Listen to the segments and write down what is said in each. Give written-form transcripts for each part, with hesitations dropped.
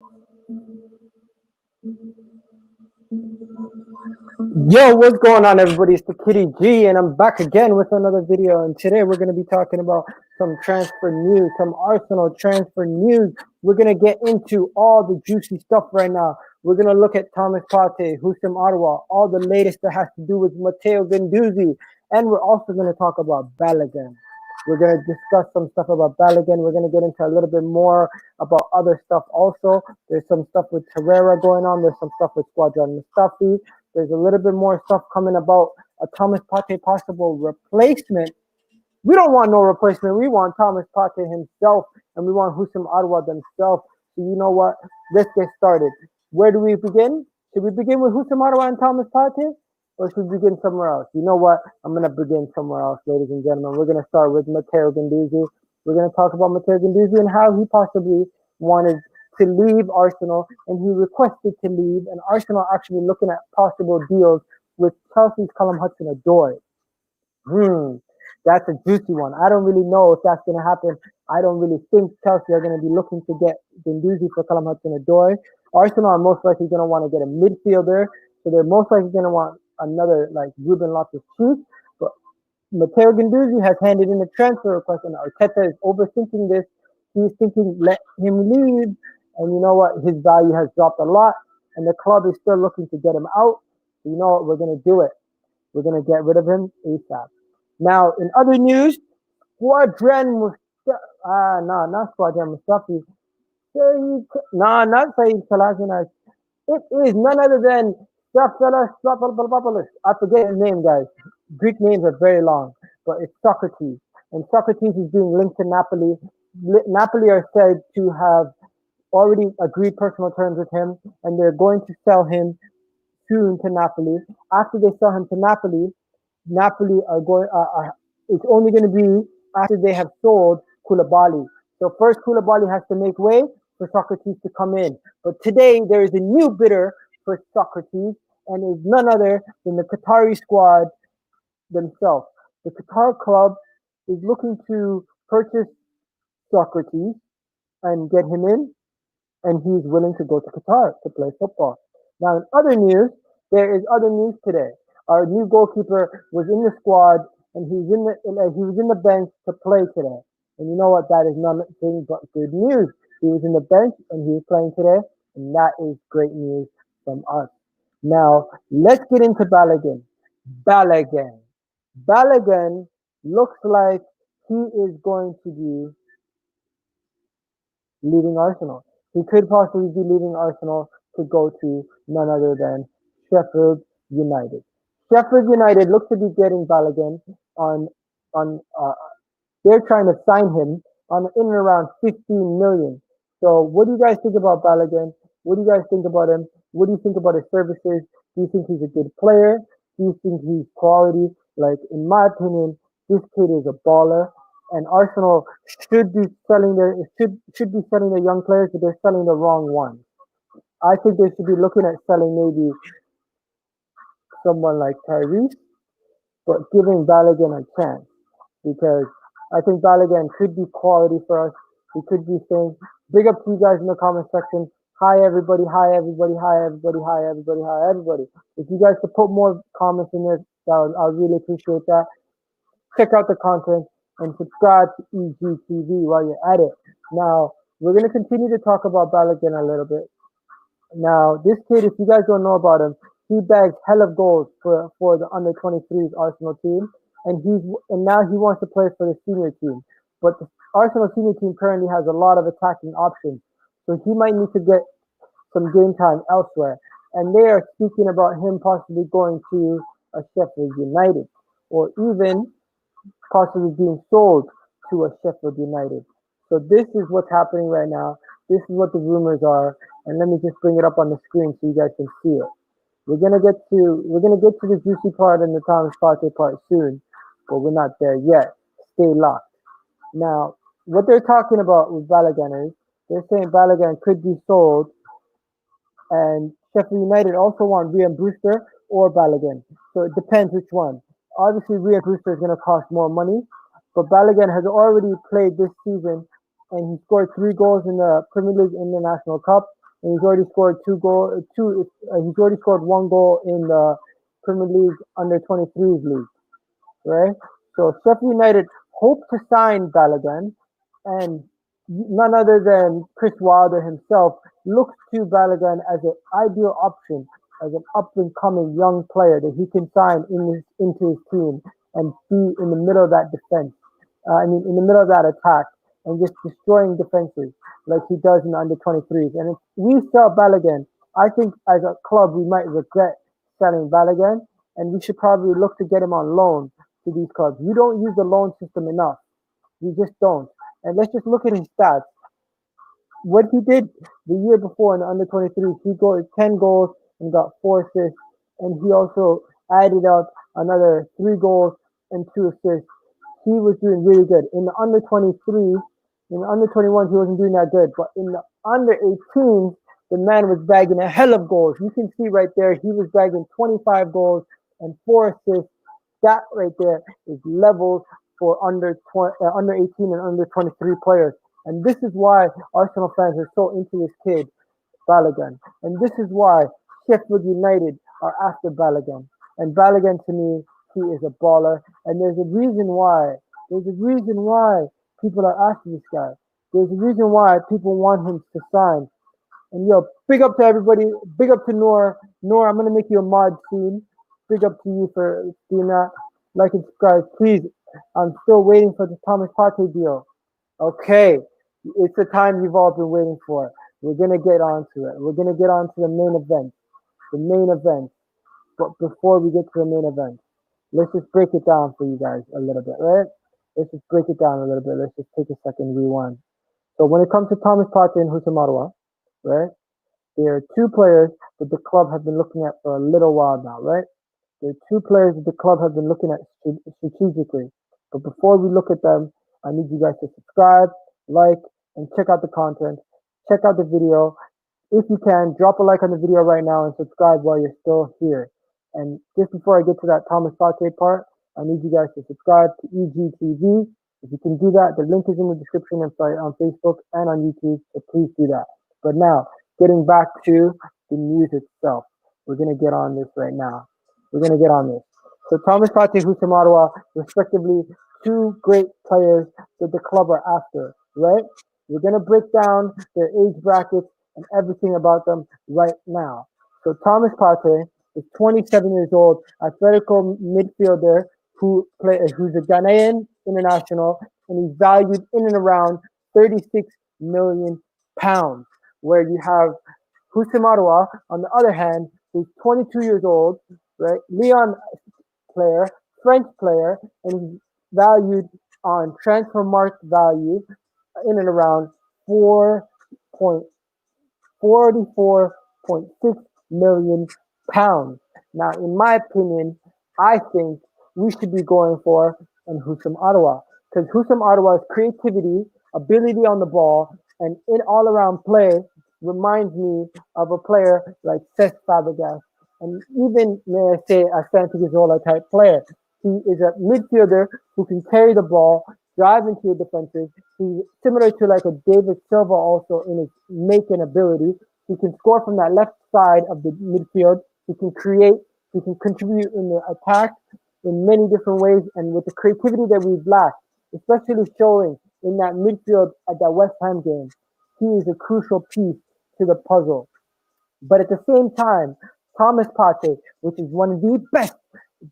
Yo, what's going on, everybody? It's TheKidEG, and I'm back again with another video. And today we're going to be talking about some transfer news, some Arsenal transfer news. We're going to get into all the juicy stuff right now. We're going to look at Thomas Partey, Houssem Aouar, all the latest that has to do with Matteo Guendouzi, and we're also going to talk about Balogun. We're going to discuss some stuff about Balogun. We're going to get into a little bit more about other stuff also. There's some stuff with Herrera going on. There's some stuff with Squadron Mustafi. There's a little bit more stuff coming about a Thomas Partey possible replacement. We don't want no replacement. We want Thomas Partey himself, and we want Houssem Aouar themselves. So you know what? Let's get started. Where do we begin? Should we begin with Houssem Aouar and Thomas Partey? Or should we begin somewhere else? You know what? I'm going to begin somewhere else, ladies and gentlemen. We're going to start with Matteo Guendouzi. We're going to talk about Matteo Guendouzi and how he possibly wanted to leave Arsenal, and he requested to leave, and Arsenal actually looking at possible deals with Chelsea's Callum Hudson-Odoi. That's a juicy one. I don't really know if that's going to happen. I don't really think Chelsea are going to be looking to get Guendouzi for Callum Hudson-Odoi. Arsenal are most likely going to want to get a midfielder, so they're most likely going to want another like Ruben Loftus-Cheek. But Matteo Guendouzi has handed in a transfer request, and Arteta is overthinking this. He's thinking, let him leave. And you know what? His value has dropped a lot, and the club is still looking to get him out. So you know what? We're going to do it. We're going to get rid of him ASAP. Now, in other news, Squadron Mustafi. Not Squadron Mustafi. Not Saeed Kalazinash. It is none other than I forget his name, guys. Greek names are very long, but it's Socrates. And Socrates is being linked to Napoli. Napoli are said to have already agreed personal terms with him, and they're going to sell him soon to Napoli. After they sell him to Napoli, Napoli are going. It's only going to be after they have sold Koulibaly. So first, Koulibaly has to make way for Socrates to come in. But today there is a new bidder for Socrates, and is none other than the Qatari squad themselves. The Qatar club is looking to purchase Socrates and get him in, and he's willing to go to Qatar to play football. Now, in other news, there is other news today. Our new goalkeeper was in the squad, and he was in the bench to play today. And you know what? That is nothing but good news. He was in the bench, and he was playing today, and that is great news from us. Now, let's get into Balogun. Balogun looks like he is going to be leaving Arsenal. He could possibly be leaving Arsenal to go to none other than Sheffield United. Sheffield United looks to be getting Balogun on they're trying to sign him on in and around 15 million. So what do you guys think about Balogun? What do you guys think about him? What do you think about his services? Do you think he's a good player? Do you think he's quality? Like, in my opinion, this kid is a baller, and Arsenal should be selling their young players, but they're selling the wrong ones. I think they should be looking at selling maybe someone like Tyrese, but giving Balogun a chance, because I think Balogun could be quality for us. He could be saying, big up to you guys in the comment section. Hi everybody, hi everybody, hi everybody, hi everybody, hi everybody. If you guys could put more comments in there, I'd really appreciate that. Check out the content and subscribe to EGTV while you're at it. Now, we're going to continue to talk about Balogun a little bit. Now, this kid, if you guys don't know about him, he bags hell of goals for the under-23s Arsenal team, and now he wants to play for the senior team. But the Arsenal senior team currently has a lot of attacking options, so he might need to get some game time elsewhere. And they are speaking about him possibly going to a Sheffield United, or even possibly being sold to a Sheffield United. So this is what's happening right now. This is what the rumors are, and let me just bring it up on the screen so you guys can see it. We're gonna get to the juicy part and the Thomas Partey part soon, but we're not there yet. Stay locked. Now, what they're talking about with Balogun is they're saying Balogun could be sold, and Sheffield United also want Ryan Brewster or Balogun. So it depends which one. Obviously, Ryan Brewster is going to cost more money, but Balogun has already played this season, and he scored 3 goals in the Premier League International Cup, and he's already scored he's already scored 1 goal in the Premier League under 23s league, right? So Sheffield United hope to sign Balogun, and none other than Chris Wilder himself looks to Balogun as an ideal option, as an up and coming young player that he can sign into his team and be in the middle of that defense. In the middle of that attack and just destroying defenses like he does in the under 23s. And if we sell Balogun, I think as a club we might regret selling Balogun, and we should probably look to get him on loan to these clubs. You don't use the loan system enough. You just don't. And let's just look at his stats. What he did the year before in the under 23, he got 10 goals and got 4 assists. And he also added up another 3 goals and 2 assists. He was doing really good. In the under 23, in the under 21, he wasn't doing that good. But in the under 18, the man was bagging a hell of goals. You can see right there, he was bagging 25 goals and 4 assists. That right there is levels for under 18 and under 23 players. And this is why Arsenal fans are so into this kid, Balogun. And this is why Sheffield United are after Balogun. And Balogun, to me, he is a baller. And there's a reason why. There's a reason why people are after this guy. There's a reason why people want him to sign. And big up to everybody. Big up to Noor. Noor, I'm going to make you a mod soon. Big up to you for doing that. Like and subscribe, please. I'm still waiting for the Thomas Partey deal. Okay, it's the time you've all been waiting for. We're gonna get onto it. We're gonna get onto the main event. The main event. But before we get to the main event, let's just break it down for you guys a little bit, right? Let's just break it down a little bit. Let's just take a second rewind. So when it comes to Thomas Partey and Houssem Aouar, right? There are 2 players that the club have been looking at for a little while now, right? There are 2 players that the club have been looking at strategically. But before we look at them, I need you guys to subscribe, like, and check out the content. Check out the video. If you can, drop a like on the video right now and subscribe while you're still here. And just before I get to that Thomas Partey part, I need you guys to subscribe to EGTV. If you can do that, the link is in the description and on Facebook and on YouTube, so please do that. But now, getting back to the news itself, we're going to get on this right now. We're going to get on this. So Thomas Partey, Houssem Aouar, respectively, 2 great players that the club are after, right? We're going to break down their age brackets and everything about them right now. So Thomas Partey is 27 years old, athletical midfielder who's a Ghanaian international, and he's valued in and around 36 million pounds. Where you have Houssem Aouar, on the other hand, who's 22 years old, right? Lyon player, French player, and he's valued on transfer market value in and around 44.6 million pounds. Now, in my opinion, I think we should be going for Houssem Aouar, because Houssem Aouar's creativity, ability on the ball, and in all-around play reminds me of a player like Cesc Fabregas, and even, may I say, a Santi Cazorla type player. He is a midfielder who can carry the ball, drive into your defenses. He's similar to like a David Silva also in his making ability. He can score from that left side of the midfield. He can create. He can contribute in the attack in many different ways. And with the creativity that we've lacked, especially showing in that midfield at that West Ham game, he is a crucial piece to the puzzle. But at the same time, Thomas Partey, which is one of the best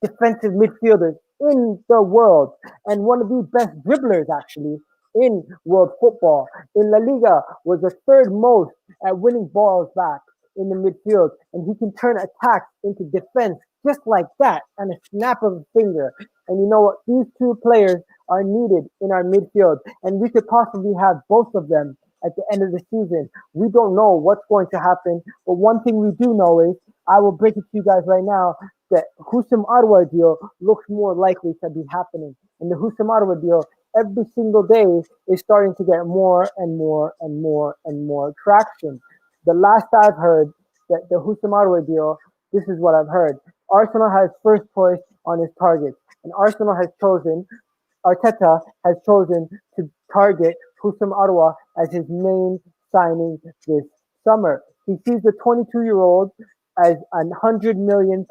defensive midfielders in the world and one of the best dribblers actually in world football. In La Liga was the 3rd most at winning balls back in the midfield, and he can turn attacks into defense just like that and a snap of a finger. And you know what? These 2 players are needed in our midfield, and we could possibly have both of them at the end of the season. We don't know what's going to happen, but one thing we do know is, I will break it to you guys right now, that Houssem Aouar deal looks more likely to be happening. And the Houssem Aouar deal, every single day, is starting to get more and more and more and more traction. The last I've heard that the Houssem Aouar deal, this is what I've heard. Arsenal has first choice on his target, and Arteta has chosen to target Houssem Aouar as his main signing this summer. He sees the 22-year-old as a £100 million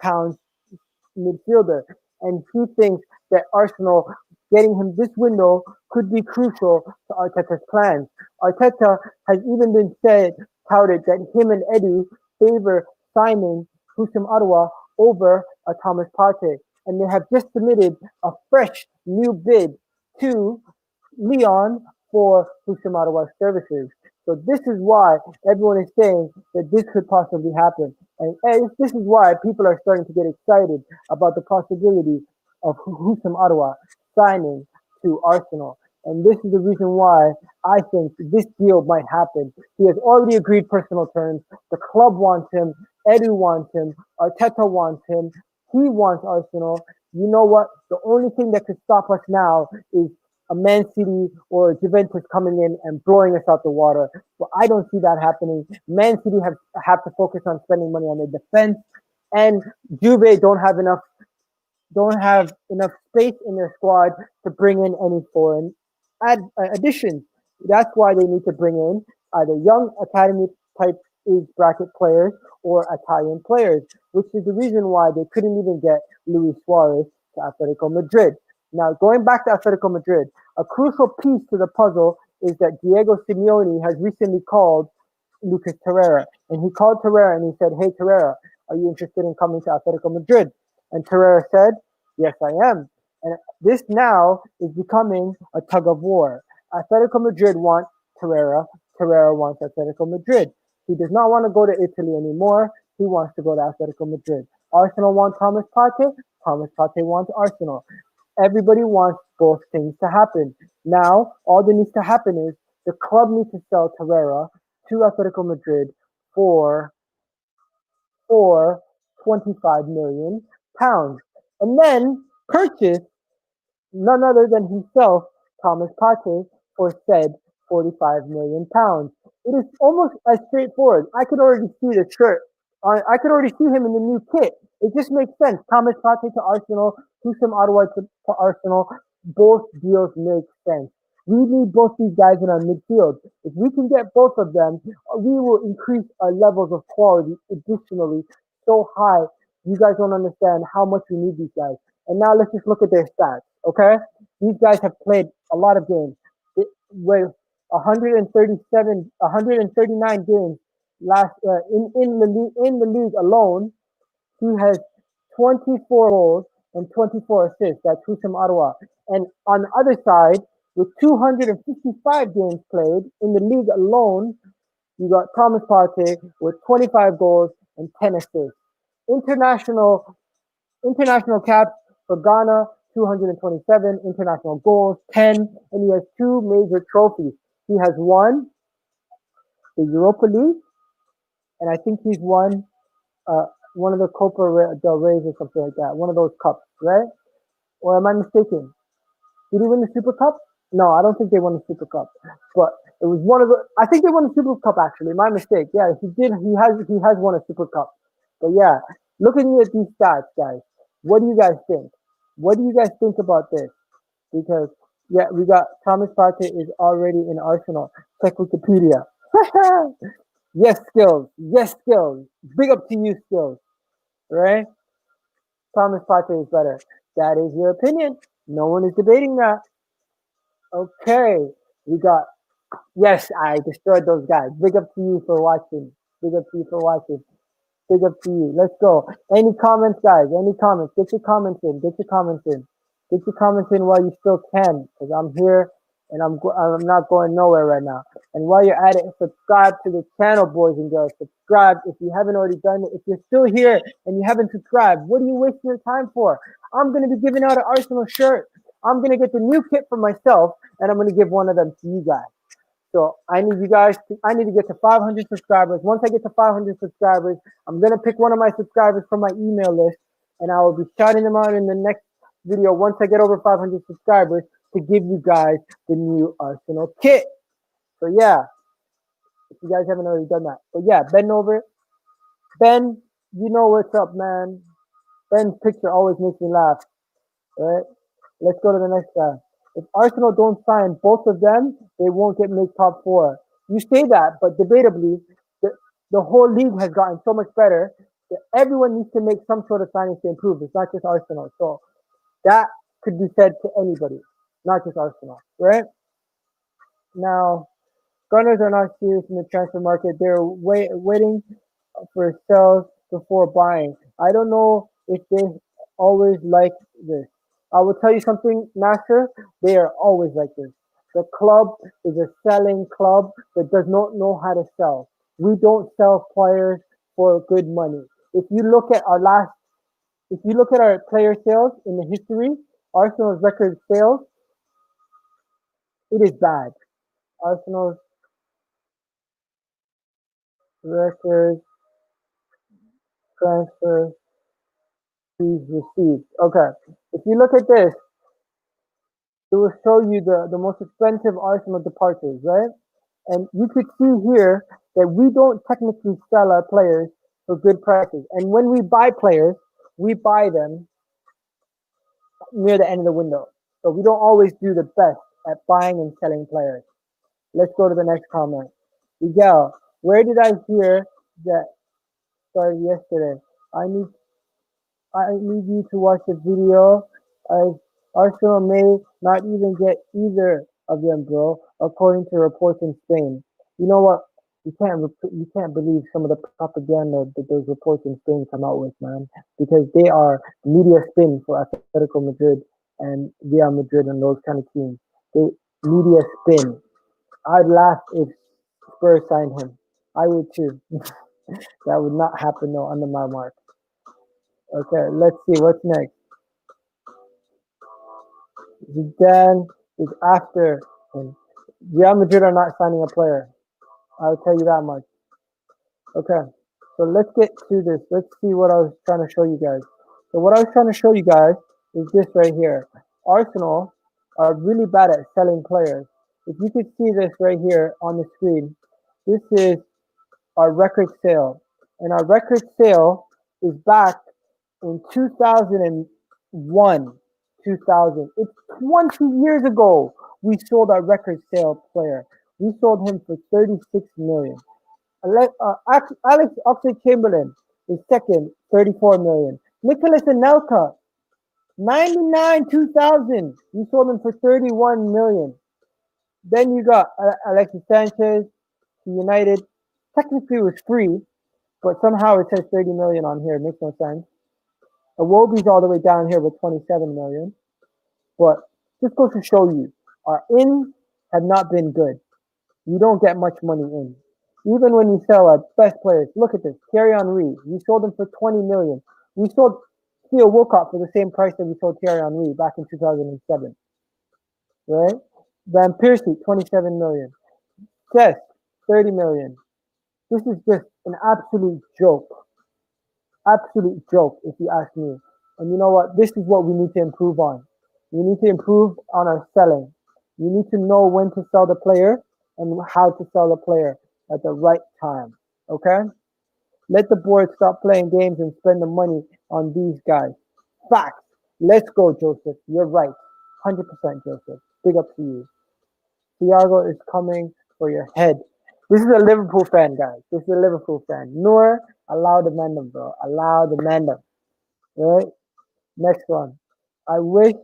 midfielder, and he thinks that Arsenal getting him this window could be crucial to Arteta's plans. Arteta has even been touted that him and Edu favor signing Houssem Aouar over Thomas Partey, and they have just submitted a fresh new bid to Leon for Houssem Aouar's services. So this is why everyone is saying that this could possibly happen. And this is why people are starting to get excited about the possibility of Houssem Aouar signing to Arsenal. And this is the reason why I think this deal might happen. He has already agreed personal terms. The club wants him. Edu wants him. Arteta wants him. He wants Arsenal. You know what? The only thing that could stop us now is a Man City or Juventus coming in and blowing us out the water. But I don't see that happening. Man City have to focus on spending money on their defense, and Juve don't have enough space in their squad to bring in any foreign additions. That's why they need to bring in either young academy type age bracket players or Italian players, which is the reason why they couldn't even get Luis Suarez to Atletico Madrid. Now, going back to Atletico Madrid, a crucial piece to the puzzle is that Diego Simeone has recently called Lucas Torreira. And he called Torreira and he said, "Hey, Torreira, are you interested in coming to Atletico Madrid?" And Torreira said, "Yes, I am." And this now is becoming a tug of war. Atletico Madrid want Torreira. Torreira wants Atletico Madrid. He does not want to go to Italy anymore. He wants to go to Atletico Madrid. Arsenal want Thomas Partey. Thomas Partey wants Arsenal. Everybody wants both things to happen. Now, all that needs to happen is the club needs to sell Torreira to Atletico Madrid for 25 million pounds, and then purchase none other than himself, Thomas Partey, for said 45 million pounds. It is almost as straightforward. I could already see the shirt. I could already see him in the new kit. It just makes sense. Thomas Partey to Arsenal, Houssem Aouar to Arsenal. Both deals make sense. We need both these guys in our midfield. If we can get both of them, we will increase our levels of quality additionally so high. You guys don't understand how much we need these guys. And now let's just look at their stats, okay? These guys have played a lot of games. With 139 games last in the league alone, he has 24 goals and 24 assists. That's Houssem Aouar. And on the other side, with 255 games played in the league alone, you got Thomas Partey with 25 goals and 10 assists. International caps for Ghana, 227. International goals, 10. And he has two major trophies. He has won the Europa League, and I think he's won one of the Copa del Rey or something like that. One of those cups, right? Or am I mistaken? Did he win the Super Cup? No, I don't think they won the Super Cup. But it was one of the. I think they won the Super Cup actually. My mistake. Yeah, he did. He has won a Super Cup. But yeah, looking at these stats, guys, what do you guys think? What do you guys think about this? Because yeah, we got Thomas Partey is already in Arsenal. Check Wikipedia. Yes, skills. Yes, skills. Big up to you, skills. Right? Thomas Partey is better. That is your opinion. No one is debating that. Okay. We got. Yes, I destroyed those guys. Big up to you for watching. Big up to you for watching. Big up to you. Let's go. Any comments, guys? Any comments? Get your comments in. Get your comments in. Get your comments in while you still can, because I'm here and I'm not going nowhere right now. And while you're at it, subscribe to the channel, boys and girls. Subscribe if you haven't already done it. If you're still here and you haven't subscribed, what are you wasting your time for? I'm going to be giving out an Arsenal shirt. I'm going to get the new kit for myself, and I'm going to give one of them to you guys. So I need you guys I need to get to 500 subscribers. Once I get to 500 subscribers, I'm going to pick one of my subscribers from my email list, and I will be shouting them out in the next video once I get over 500 subscribers to give you guys the new Arsenal kit. So yeah, if you guys haven't already done that. But yeah, Ben over. Ben, you know what's up, man. Ben's picture always makes me laugh. All right, let's go to the next guy. If Arsenal don't sign both of them, they won't make top four. You say that, but debatably, the whole league has gotten so much better that everyone needs to make some sort of signings to improve. It's not just Arsenal. So that could be said to anybody, not just Arsenal, right? Now, Gunners are not serious in the transfer market. They're waiting for sales before buying. I don't know if they always like this. I will tell you something, Master. They are always like this. The club is a selling club that does not know how to sell. We don't sell players for good money. If you look at if you look at our player sales in the history, Arsenal's record sales, it is bad. Arsenal's record transfer fees received. Okay. If you look at this, it will show you the most expensive Arsenal departures, right? And you could see here that we don't technically sell our players for good prices. And when we buy players, we buy them near the end of the window. So we don't always do the best at buying and selling players. Let's go to the next comment. Egal, where did I hear that started yesterday? I need I need you to watch the video, as Arsenal may not even get either of them, bro, according to reports in Spain. You know what? You can't believe some of the propaganda that those reports in Spain come out with, man, because they are media spin for Atletico Madrid and Real Madrid and those kind of teams. They media spin. I'd laugh if Spurs signed him. I would too. That would not happen though under my mark. Okay, let's see what's next. Zidane is after him. Real Madrid are not signing a player. I'll tell you that much. Okay, so let's get to this. Let's see what I was trying to show you guys. So what I was trying to show you guys is this right here. Arsenal are really bad at selling players. If you could see this right here on the screen, this is our record sale. And our record sale is back in 2001, 2000. It's 20 years ago we sold our record sale player. We sold him for 36 million. Alex Oxlade-Chamberlain is second, 34 million. Nicholas Anelka, 99, 2000. We sold him for 31 million. Then you got Alexis Sanchez to United. Technically it was free, but somehow it says 30 million on here. It makes no sense. Iwobi's all the way down here with 27 million. But just goes to show you, our ins have not been good. You don't get much money in. Even when you sell our best players, look at this. Thierry Henry, we sold him for 20 million. We sold Theo Walcott for the same price that we sold Thierry Henry back in 2007. Right? Van Persie, 27 million. Cesc, 30 million. This is just an absolute joke. Absolute joke, if you ask me. And you know what? This is what we need to improve on. We need to improve on our selling. You need to know when to sell the player and how to sell the player at the right time. Okay? Let the board stop playing games and spend the money on these guys. Facts. Let's go, Joseph. You're right. 100% Joseph. Big up to you. Thiago is coming for your head. This is a Liverpool fan, guys. This is a Liverpool fan. Noor, allow the mandem, bro. Allow the mandem. Right? Next one. I wish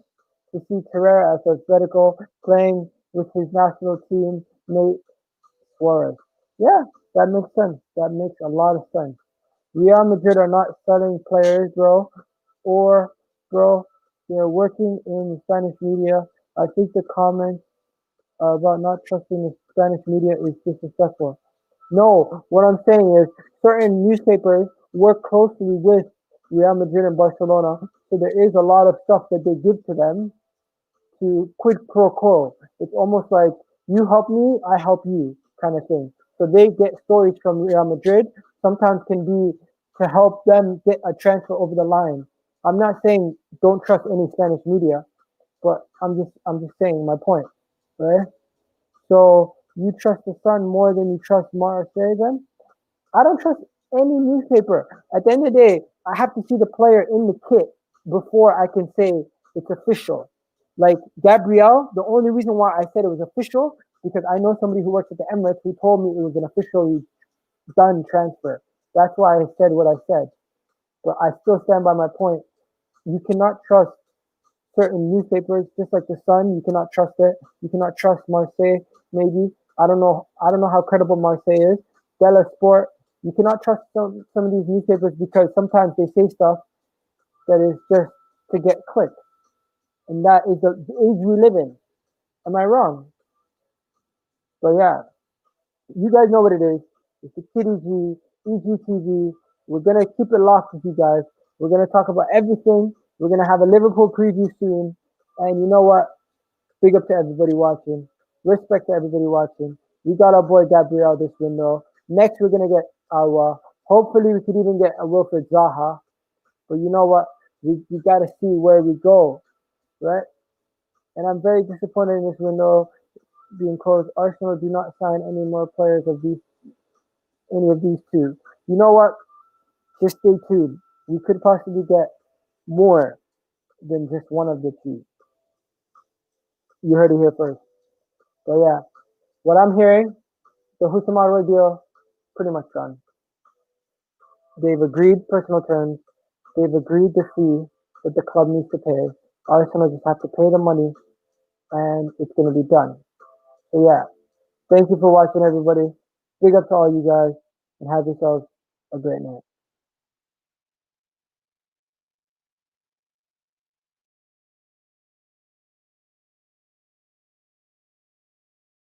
to see Torreira as Atletico playing with his national team mate Suarez. Yeah, that makes sense. That makes a lot of sense. Real Madrid are not selling players, bro. Or, bro, they're working in the Spanish media. I think the comments about not trusting the Spanish media is disrespectful. No, what I'm saying is certain newspapers work closely with Real Madrid and Barcelona, so there is a lot of stuff that they give to them to quid pro quo. It's almost like you help me, I help you kind of thing. So they get stories from Real Madrid, sometimes can be to help them get a transfer over the line. I'm not saying don't trust any Spanish media, but I'm just saying my point, right? So you trust the Sun more than you trust Marseille then? I don't trust any newspaper. At the end of the day, I have to see the player in the kit before I can say it's official. Like Gabriel, the only reason why I said it was official because I know somebody who works at the Emirates who told me it was an official done transfer. That's why I said what I said. But I still stand by my point. You cannot trust certain newspapers, just like the Sun. You cannot trust it. You cannot trust Marseille. Maybe I don't know. I don't know how credible Marseille is. Della Sport. You cannot trust some of these newspapers because sometimes they say stuff that is just to get clicks, and that is the age we live in. Am I wrong? But yeah, you guys know what it is. It's the KidEG, EGTV. We're gonna keep it locked with you guys. We're gonna talk about everything. We're gonna have a Liverpool preview soon. And you know what? Big up to everybody watching. Respect to everybody watching. We got our boy Gabriel this window. Next, we're gonna get Aouar. Hopefully, we could even get a Wilfred Zaha. But you know what? We gotta see where we go, right? And I'm very disappointed in this window being closed. Arsenal do not sign any more players of any of these two. You know what? Just stay tuned. We could possibly get more than just one of the two. You heard it here first. So yeah, what I'm hearing, the Houssem Aouar deal, pretty much done. They've agreed personal terms. They've agreed the fee that the club needs to pay. Arsenal just have to pay the money, and it's going to be done. So yeah, thank you for watching, everybody. Big up to all you guys, and have yourselves a great night.